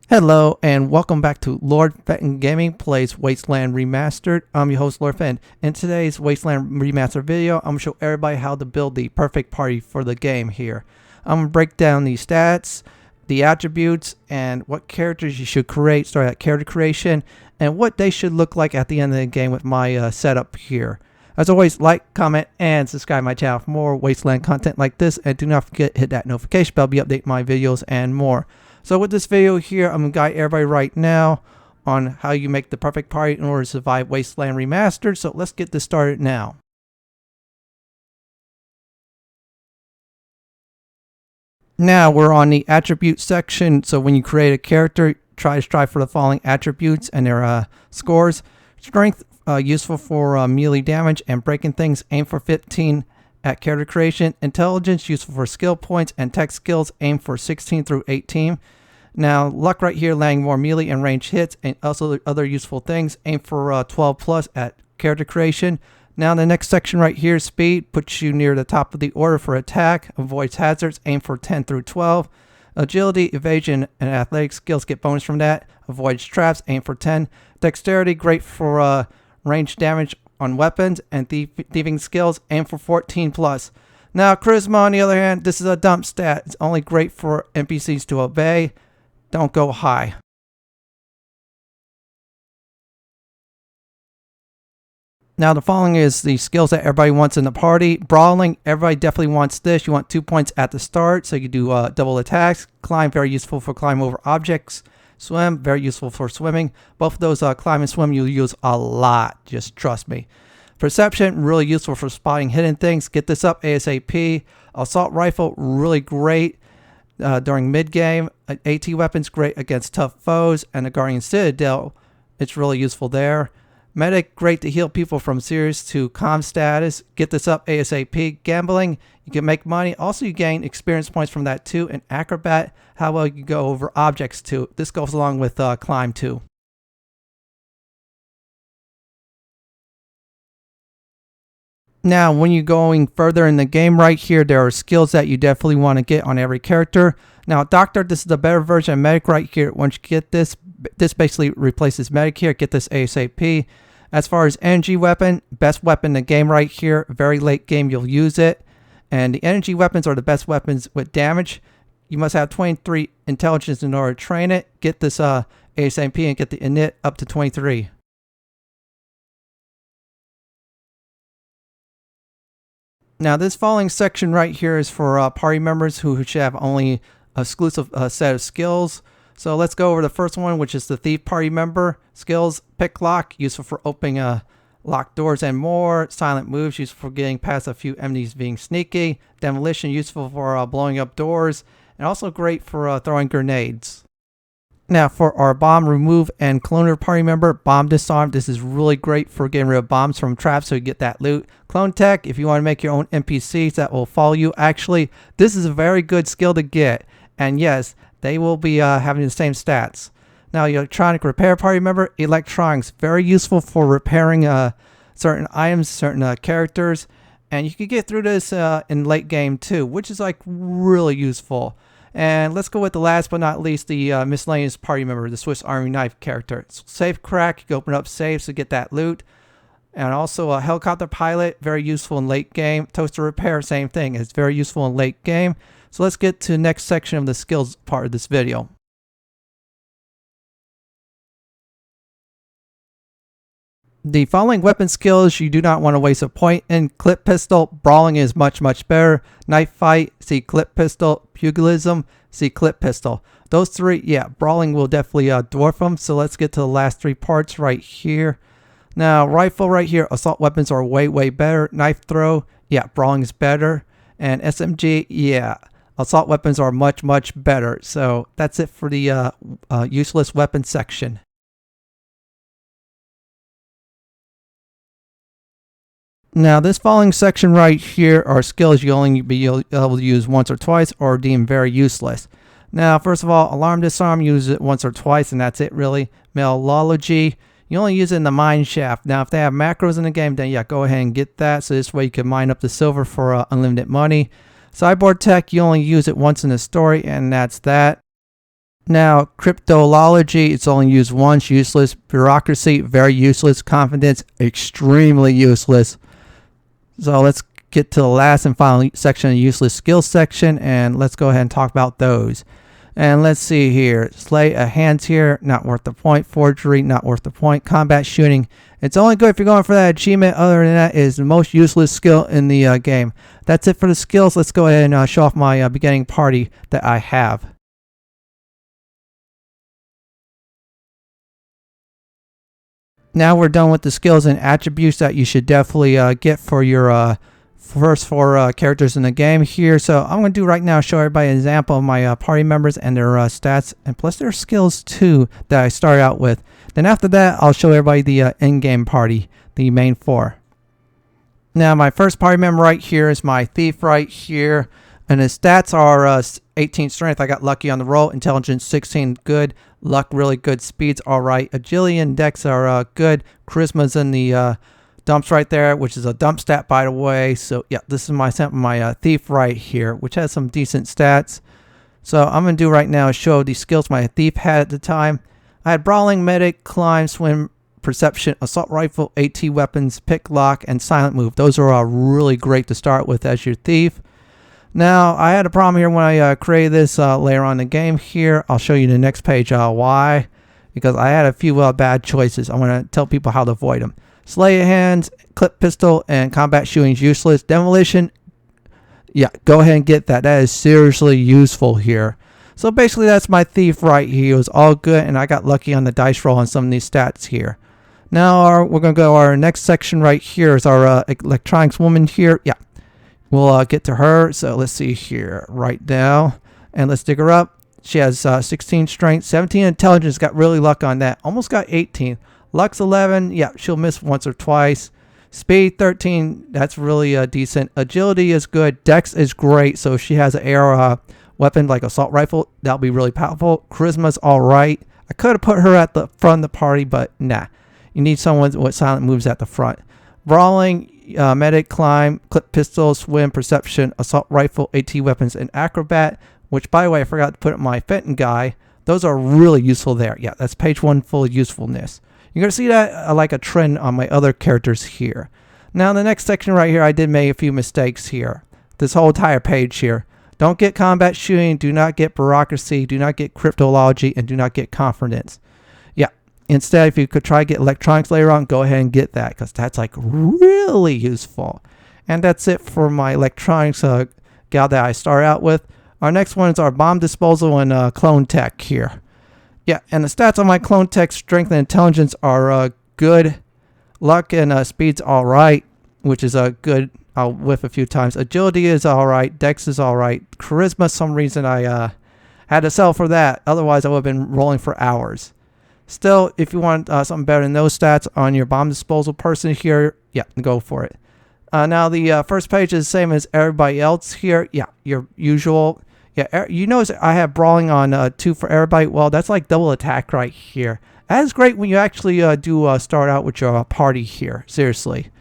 Hello and welcome back to Lord Fenton Gaming Plays Wasteland Remastered. I'm your host Lord Fenton. In today's Wasteland Remastered video, I'm going to show everybody how to build the perfect party for the game here. I'm going to break down the stats, the attributes, and what characters you should create, start at character creation, and what they should look like at the end of the game with my setup here. As always, like, comment, and subscribe to my channel for more Wasteland content like this, and do not forget to hit that notification bell to be updated my videos and more. So with this video here, I'm going to guide everybody right now on how you make the perfect party in order to survive Wasteland Remastered. So let's get this started now. Now we're on the attribute section. So when you create a character, try to strive for the following attributes and their scores. Strength, useful for melee damage and breaking things. Aim for 15 at character creation. Intelligence, useful for skill points, and tech skills. Aim for 16 through 18. Now, luck right here, landing more melee and range hits, and also other useful things. Aim for 12 plus at character creation. Now, the next section right here, speed, puts you near the top of the order for attack. Avoids hazards, aim for 10 through 12. Agility, evasion, and athletic skills get bonus from that. Avoids traps, aim for 10. Dexterity, great for range damage on weapons, and thieving skills, aim for 14 plus. Now, charisma, on the other hand, this is a dump stat. It's only great for NPCs to obey. Don't go high. Now the following is the skills that everybody wants in the party. Brawling, everybody definitely wants this. You want 2 points at the start, so you do double attacks. Climb, very useful for climbing over objects. Swim, very useful for swimming. Both of those climb and swim you'll use a lot, just trust me. Perception, really useful for spotting hidden things. Get this up ASAP. Assault rifle, really great during mid-game. AT weapons, great against tough foes. And the Guardian Citadel, it's really useful there. Medic, great to heal people from serious to calm status. Get this up ASAP. Gambling, you can make money. Also, you gain experience points from that too. And Acrobat, how well you go over objects too. This goes along with Climb too. Now, when you're going further in the game right here, there are skills that you definitely want to get on every character. Now, Doctor, this is the better version of Medic right here. Once you get this basically replaces Medic here. Get this ASAP. As far as energy weapon, best weapon in the game right here. Very late game, you'll use it. And the energy weapons are the best weapons with damage. You must have 23 intelligence in order to train it. Get this ASAP and get the init up to 23. Now this following section right here is for party members who should have only an exclusive set of skills. So let's go over the first one, which is the Thief party member. Skills, Pick Lock, useful for opening locked doors and more. Silent Moves, useful for getting past a few enemies being sneaky. Demolition, useful for blowing up doors. And also great for throwing grenades. Now for our Bomb Remove and Cloner party member, Bomb Disarm. This is really great for getting rid of bombs from traps so you get that loot. Clone Tech, if you want to make your own NPCs that will follow you. Actually, this is a very good skill to get. And yes, they will be having the same stats. Now, Electronic Repair party member, Electronics, very useful for repairing certain items, certain characters. And you can get through this in late game too, which is like really useful. And let's go with the last but not least, the miscellaneous party member, the Swiss Army Knife character. Safe Crack, you can open up safes to get that loot. And also a Helicopter Pilot, very useful in late game. Toaster Repair, same thing, it's very useful in late game. So let's get to the next section of the skills part of this video. The following weapon skills you do not want to waste a point in. Clip Pistol, Brawling is much better. Knife Fight, see Clip Pistol. Pugilism, see Clip Pistol. Those three, yeah, Brawling will definitely dwarf them. So let's get to the last three parts right here. Now, Rifle right here, assault weapons are way better. Knife Throw, yeah, Brawling is better. And SMG, yeah, assault weapons are much better. So that's it for the useless weapon section. Now this following section right here are skills you only be able to use once or twice or deem very useless. Now first of all, Alarm Disarm, use it once or twice and that's it really. Malology, you only use it in the mine shaft. Now if they have macros in the game, then yeah, go ahead and get that. So this way you can mine up the silver for unlimited money. Cyborg Tech, you only use it once in the story and that's that. Now, cryptology, it's only used once, useless. Bureaucracy, very useless. Confidence, extremely useless. So let's get to the last and final section, the useless skills section, and let's go ahead and talk about those. And let's see here. Slay a hand here, not worth the point. Forgery, not worth the point. Combat shooting, it's only good if you're going for that achievement. Other than that, it is the most useless skill in the game. That's it for the skills. Let's go ahead and show off my beginning party that I have. Now we're done with the skills and attributes that you should definitely get for your first four characters in the game here. So I'm going to do right now, show everybody an example of my party members and their stats, and plus their skills too that I started out with. Then after that, I'll show everybody the in-game party, the main four. Now my first party member right here is my thief right here, and his stats are 18 strength. I got lucky on the roll. Intelligence 16, good. Luck really good. Speed's all right. Agility and dex are good. Charisma's in the dumps right there, which is a dump stat, by the way. So yeah, this is my thief right here, which has some decent stats. So I'm gonna do right now is show the skills my thief had at the time. I had brawling, medic, climb, swim, perception, assault rifle, AT weapons, pick, lock, and silent move. Those are really great to start with as your thief. Now, I had a problem here when I created this later on in the game here. I'll show you the next page why. Because I had a few bad choices. I want to tell people how to avoid them. Slay of hands, clip pistol, and combat shooting is useless. Demolition, yeah, go ahead and get that. That is seriously useful here. So basically, that's my thief right here. It was all good, and I got lucky on the dice roll on some of these stats here. Now, we're going to go to our next section right here is our electronics woman here. Yeah. We'll get to her. So let's see here right now. And let's dig her up. She has 16 strength, 17 intelligence. Got really luck on that. Almost got 18. Luck's 11. Yeah, she'll miss once or twice. Speed 13. That's really decent. Agility is good. Dex is great. So if she has an AR weapon like assault rifle, that'll be really powerful. Charisma's all right. I could have put her at the front of the party, but nah. You need someone with silent moves at the front. Brawling, medic, climb, clip pistol, swim, perception, assault rifle, AT weapons, and acrobat, which by the way I forgot to put up my Fenton guy. Those are really useful there. Yeah, that's page 1 full of usefulness. You're going to see that like a trend on my other characters here. Now in the next section right here, I did make a few mistakes here. This whole entire page here. Don't get combat shooting, do not get bureaucracy, do not get cryptology, and do not get confidence. Yeah. Instead, if you could try to get electronics later on, go ahead and get that, because that's like really useful. And that's it for my electronics gal that I started out with. Our next one is our bomb disposal and clone tech here. Yeah, and the stats on my clone tech, strength and intelligence are good. Luck and speed's all right, which is good. I'll whiff a few times. Agility is all right. Dex is all right. Charisma, some reason I had to sell for that. Otherwise, I would have been rolling for hours. Still, if you want something better than those stats on your bomb disposal person here, yeah, go for it. Now, the first page is the same as everybody else here. Yeah, your usual. Yeah, you notice I have brawling on 2 for everybody. Well, that's like double attack right here. That is great when you actually do start out with your party here. Seriously.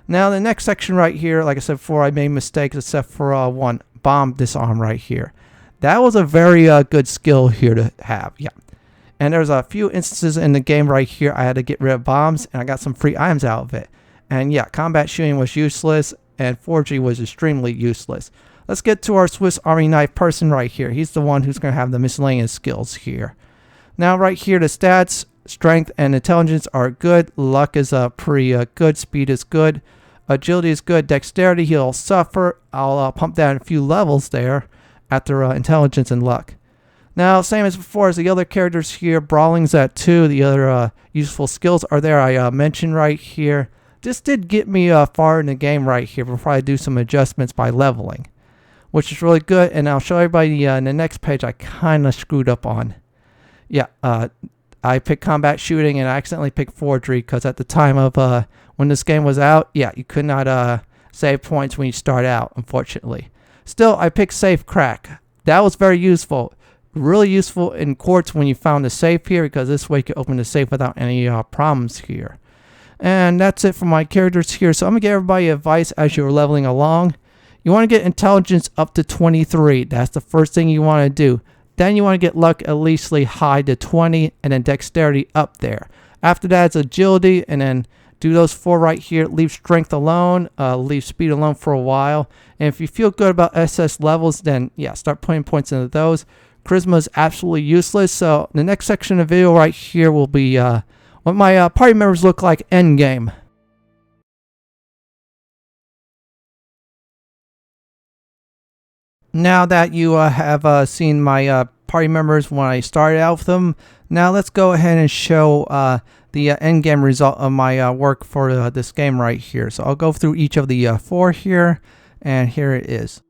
Now, the next section right here, like I said before, I made mistakes except for one. Bomb disarm right here. That was a very good skill here to have. Yeah. And there's a few instances in the game right here I had to get rid of bombs, and I got some free items out of it. And yeah, combat shooting was useless, and forgery was extremely useless. Let's get to our Swiss Army knife person right here. He's the one who's going to have the miscellaneous skills here. Now right here, the stats, strength and intelligence are good. Luck is pretty good. Speed is good. Agility is good. Dexterity, he'll suffer. I'll pump down a few levels there after intelligence and luck. Now, same as before as the other characters here, brawling's at 2. The other useful skills are there. I mentioned right here. This did get me far in the game right here before I do some adjustments by leveling, which is really good. And I'll show everybody in the next page I kind of screwed up on. Yeah, I picked combat shooting and I accidentally picked forgery because at the time of when this game was out, yeah, you could not save points when you start out, unfortunately. Still, I picked safe crack. That was very useful. Really useful in courts when you found the safe here, because this way you can open the safe without any problems here. And that's it for my characters here. So I'm going to give everybody advice as you're leveling along. You want to get intelligence up to 23. That's the first thing you want to do. Then you want to get luck at least high to 20, and then dexterity up there. After that, it's agility, and then do those 4 right here. Leave strength alone, leave speed alone for a while. And if you feel good about SS levels, then yeah, start putting points into those. Charisma is absolutely useless. So the next section of the video right here will be what my party members look like endgame. Now that you have seen my party members when I started out with them, now let's go ahead and show the end game result of my work for this game right here. So I'll go through each of the 4 here, and here it is.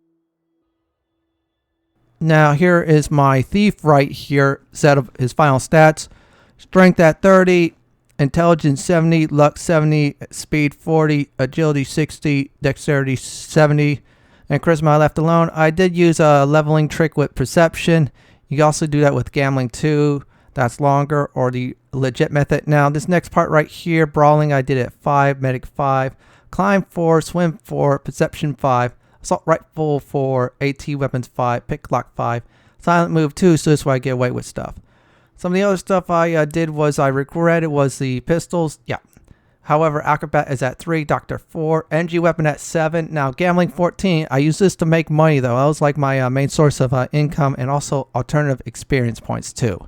Now here is my thief right here, set of his final stats. Strength at 30, intelligence 70, luck 70, speed 40, agility 60, dexterity 70. And charisma I left alone. I did use a leveling trick with perception. You can also do that with gambling too. That's longer, or the legit method. Now this next part right here, brawling, I did at 5, medic 5, climb 4, swim 4, perception 5, assault rifle 4, AT weapons 5, pick lock 5, silent move 2, so this way I get away with stuff. Some of the other stuff I did was I regretted was the pistols. Yeah. However, Acrobat is at 3, Doctor 4, NG weapon at 7. Now, gambling 14. I use this to make money, though. That was like my main source of income, and also alternative experience points, too.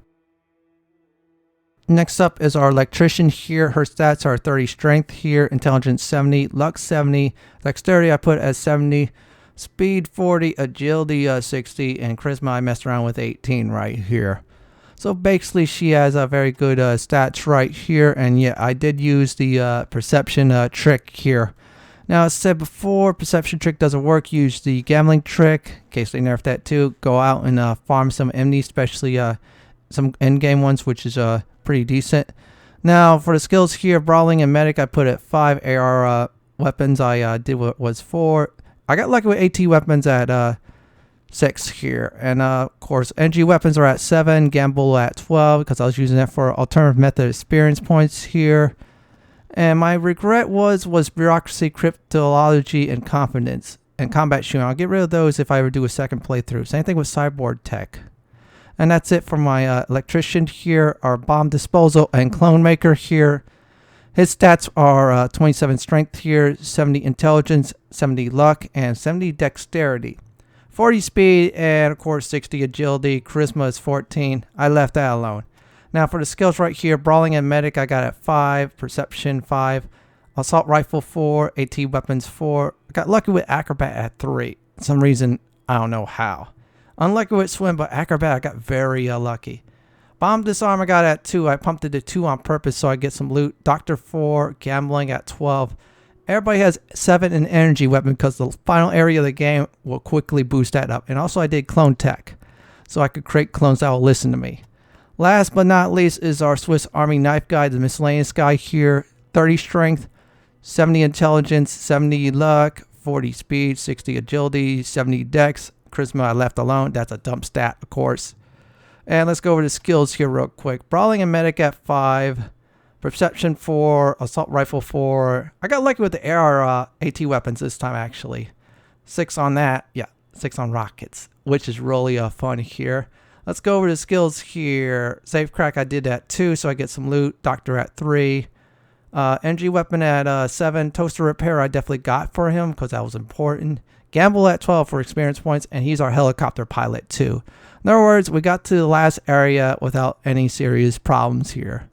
Next up is our electrician here. Her stats are 30 strength here, intelligence 70, luck 70, dexterity I put as 70, speed 40, agility 60, and charisma I messed around with 18 right here. So basically, she has a very good stats right here, and yeah, I did use the perception trick here. Now, as I said before, perception trick doesn't work. Use the gambling trick, in case they nerf that too. Go out and farm some enemies, especially some endgame ones, which is pretty decent. Now, for the skills here, brawling and medic, I put at 5. AR weapons, I did what was 4. I got lucky with AT weapons at 6 here, and of course NG weapons are at 7, gamble at 12 because I was using that for alternative method experience points here. And my regret was bureaucracy, cryptology, and confidence and combat shooting. I'll get rid of those if I ever do a second playthrough. Same thing with cyborg tech. And that's it for my electrician here. Our bomb disposal and clone maker here. His stats are 27 strength here, 70 intelligence, 70 luck, and 70 dexterity. 40 speed, and of course 60 agility. Charisma is 14. I left that alone. Now for the skills right here, brawling and medic I got at 5, perception 5, assault rifle 4, AT weapons 4. I got lucky with acrobat at 3. For some reason, I don't know how. Unlucky with swim, but acrobat I got very lucky. Bomb disarm I got at 2. I pumped it to 2 on purpose so I get some loot. Doctor 4, gambling at 12. Everybody has 7 in energy weapon because the final area of the game will quickly boost that up. And also I did clone tech, so I could create clones that will listen to me. Last but not least is our Swiss Army knife guy, the miscellaneous guy here. 30 strength, 70 intelligence, 70 luck, 40 speed, 60 agility, 70 dex. Charisma I left alone. That's a dump stat, of course. And let's go over the skills here real quick. Brawling and medic at 5. Perception 4, assault rifle 4. I got lucky with the AR AT weapons this time actually. 6 on that. Yeah, 6 on rockets, which is really fun here. Let's go over the skills here. Safe crack I did at 2, so I get some loot. Doctor at 3. NG weapon at 7. Toaster repair I definitely got for him because that was important. Gamble at 12 for experience points, and he's our helicopter pilot too. In other words, we got to the last area without any serious problems here.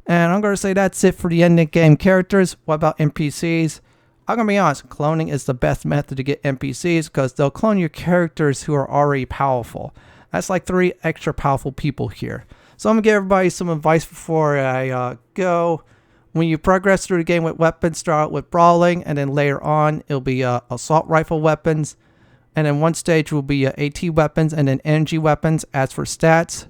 And I'm going to say that's it for the ending game characters. What about NPCs? I'm going to be honest, cloning is the best method to get NPCs because they'll clone your characters who are already powerful. That's like 3 extra powerful people here. So I'm going to give everybody some advice before I go. When you progress through the game with weapons, start out with brawling, and then later on it'll be assault rifle weapons. And then one stage will be AT weapons and then energy weapons. As for stats,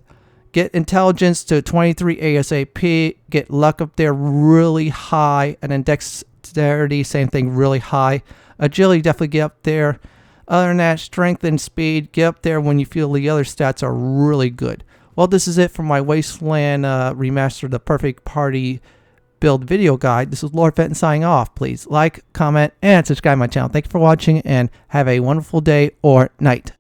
get intelligence to 23 ASAP. Get luck up there really high. And then dexterity, same thing, really high. Agility, definitely get up there. Other than that, strength and speed, get up there when you feel the other stats are really good. Well, this is it for my Wasteland Remastered Perfect Party build video guide. This is Lord Fenton signing off. Please like, comment, and subscribe to my channel. Thank you for watching, and have a wonderful day or night.